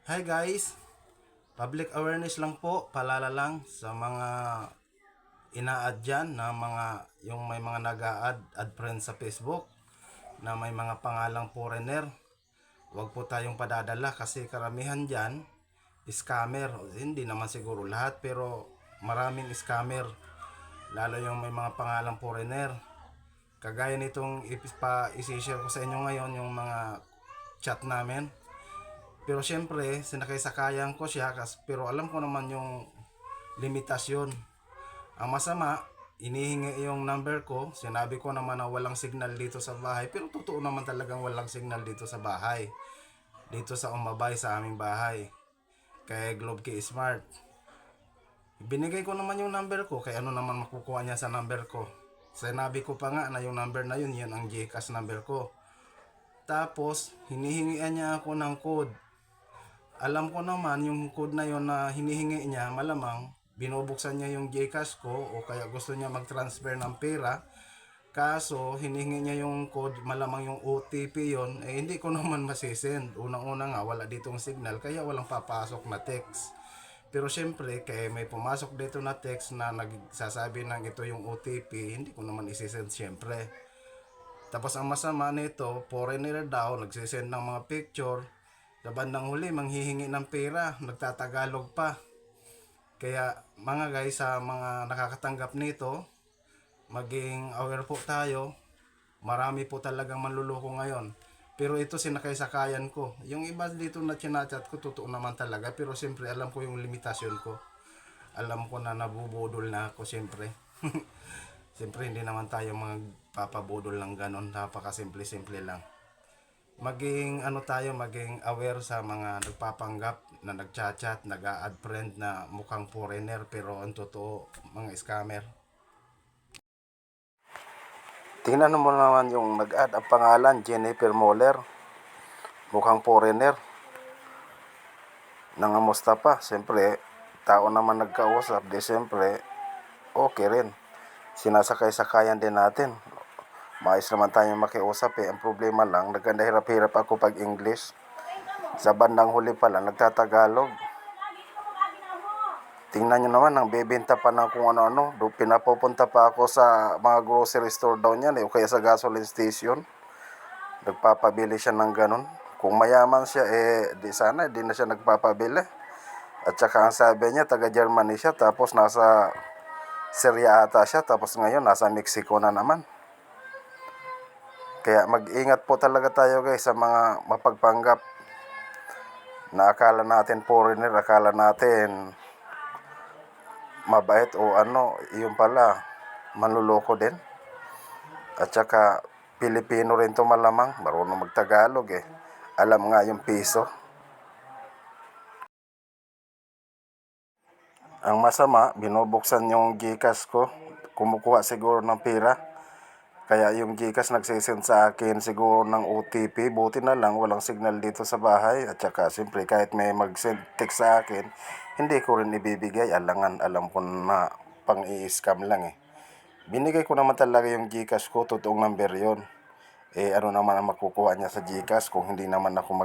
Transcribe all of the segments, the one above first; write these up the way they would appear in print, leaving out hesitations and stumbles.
Hi guys, public awareness lang po, palala lang sa mga ina-add dyan na yung may mga nag-a-add friends sa Facebook na may mga pangalang foreigner. Huwag po tayong padadala kasi karamihan dyan, scammer. Hindi naman siguro lahat pero maraming scammer. Lalo yung may mga pangalang foreigner. Kagaya nitong isi-share ko sa inyo ngayon yung mga chat namin. Pero syempre, sinakay-sakayan ko siya pero alam ko naman yung limitasyon. Ang masama, inihingi yung number ko. Sinabi ko naman na walang signal dito sa bahay. Pero totoo naman talagang walang signal dito sa bahay. Dito sa Umabay sa aming bahay. Kay Globe Key Smart. Binigay ko naman yung number ko. Kaya ano naman makukuha niya sa number ko. Sinabi ko pa nga na yung number na yun, yan ang Gcash number ko. Tapos, hinihingian niya ako ng code. Alam ko naman yung code na yon na hinihingi niya, malamang binubuksan niya yung Gcash ko o kaya gusto niya mag-transfer ng pera. Kaso hinihingi niya yung code, malamang yung OTP yon, hindi ko naman masisend. Unang-una nga wala ditong signal kaya walang papasok na text. Pero syempre kaya may pumasok dito na text na nagsasabi ng ito yung OTP, hindi ko naman isisend syempre. Tapos ang masama nito, foreigner daw, nagsisend ng mga picture. Sa bandang huli, manghihingi ng pera, nagtatagalog pa. Kaya mga guys, sa mga nakakatanggap nito, maging aware po tayo. Marami po talagang manluloko ngayon. Pero ito sinakay-sakayan ko. Yung iba dito na chinachat ko, totoo naman talaga. Pero siyempre alam ko yung limitasyon ko. Alam ko na nabubudol na ako siyempre. Siyempre hindi naman tayo magpapabudol lang ganon. Napaka-simple-simple lang. Maging ano tayo, maging aware sa mga nagpapanggap na nagchat-chat, nag-a-add friend na mukhang foreigner pero ang totoo mga scammer. Tingnan mo naman yung nag-add ang pangalan Jennifer Moller, mukhang foreigner. Nangamusta pa, siyempre tao naman nagkausap, di siyempre okay rin. Sinasakay-sakayan din natin. Maayos naman tayong makiusap eh. Ang problema lang, nagkandahirap-hirap ako pag English. Sa bandang huli pala, nagtatagalog. Tingnan nyo naman, ang bebenta pa ng kung ano-ano. Pinapupunta pa ako sa mga grocery store daw niyan o kaya sa gasoline station. Nagpapabili siya ng ganun. Kung mayaman siya, di sana, di na siya nagpapabili. At saka ang sabi niya, taga Germany siya, tapos nasa Syria ata siya, tapos ngayon nasa Mexico na naman. Kaya mag-ingat po talaga tayo guys sa mga mapagpanggap na akala natin foreigner, akala natin mabait o ano, yung pala manluloko din. At saka Pilipino rin to malamang, marunong magtagalog eh. Alam nga yung piso. Ang masama, binubuksan yung Gcash ko, kumukuha siguro ng pera. Kaya yung Gcash nagsisend sa akin siguro ng OTP. Buti na lang walang signal dito sa bahay. At saka siyempre kahit may mag-send text sa akin, hindi ko rin ibibigay. Alangan, alam ko na pang i-scam lang eh. Binigay ko naman talaga yung Gcash ko, totoong number yon. Ano naman ang makukuha niya sa Gcash kung hindi naman ako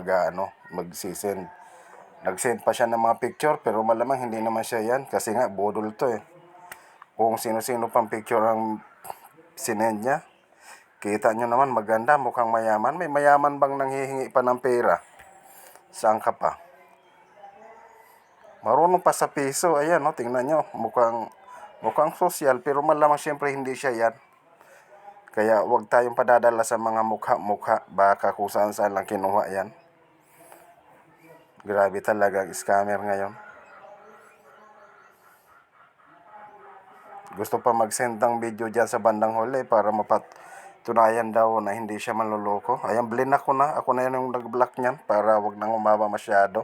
magsisend. Nag-send pa siya ng mga picture pero malamang hindi naman siya yan kasi nga bodol to eh. Kung sino-sino pang picture ang sinend niya. Kita nyo naman maganda, mukhang mayaman. May mayaman bang nanghihingi pa ng pera? Saan ka pa? Marunong pa sa piso. Ayan, no, tingnan nyo. Mukhang social, pero malamang siyempre hindi siya yan. Kaya huwag tayong padadala sa mga mukha-mukha. Baka kung saan-saan lang kinuha yan. Grabe talaga ang scammer ngayon. Gusto pa mag-send ng video dyan sa bandang huli para tunayan daw na hindi siya manloloko. Ayan, blinak ko na. Ako na yun yung nag-block niyan para wag nang umaba masyado.